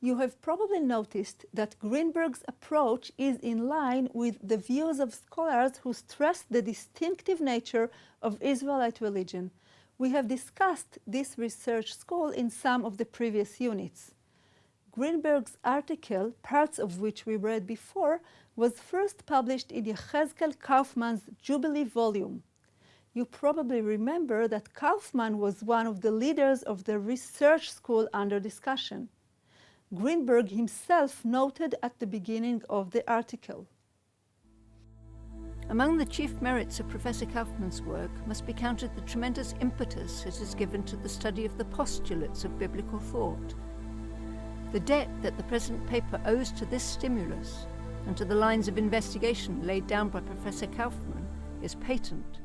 You have probably noticed that Greenberg's approach is in line with the views of scholars who stress the distinctive nature of Israelite religion. We have discussed this research school in some of the previous units. Greenberg's article, parts of which we read before, was first published in Yechezkel Kaufman's Jubilee volume. You probably remember that Kaufman was one of the leaders of the research school under discussion. Greenberg himself noted at the beginning of the article. Among the chief merits of Professor Kaufman's work must be counted the tremendous impetus it has given to the study of the postulates of biblical thought. The debt that the present paper owes to this stimulus and to the lines of investigation laid down by Professor Kaufman is patent.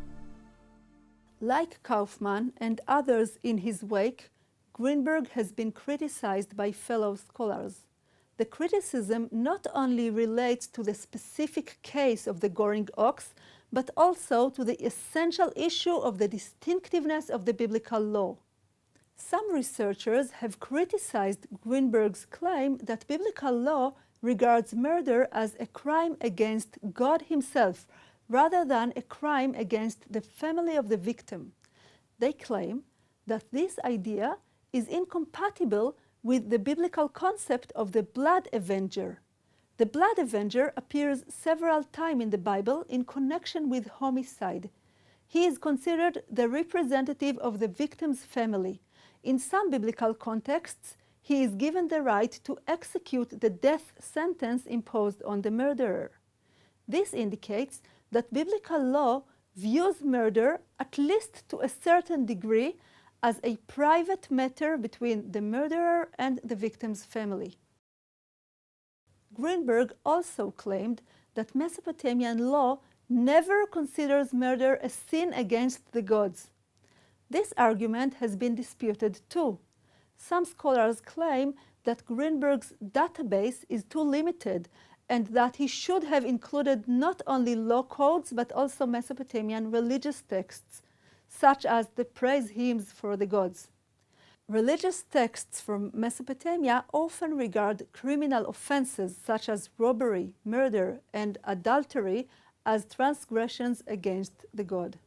Like Kaufman and others in his wake, Greenberg has been criticized by fellow scholars. The criticism not only relates to the specific case of the goring ox, but also to the essential issue of the distinctiveness of the biblical law. Some researchers have criticized Greenberg's claim that biblical law regards murder as a crime against God himself, rather than a crime against the family of the victim. They claim that this idea is incompatible with the biblical concept of the blood avenger. The blood avenger appears several times in the Bible in connection with homicide. He is considered the representative of the victim's family. In some biblical contexts, he is given the right to execute the death sentence imposed on the murderer. This indicates that biblical law views murder, at least to a certain degree, as a private matter between the murderer and the victim's family. Greenberg also claimed that Mesopotamian law never considers murder a sin against the gods. This argument has been disputed too. Some scholars claim that Greenberg's database is too limited and that he should have included not only law codes but also Mesopotamian religious texts, such as the praise hymns for the gods. Religious texts from Mesopotamia often regard criminal offenses such as robbery, murder, and adultery as transgressions against the god.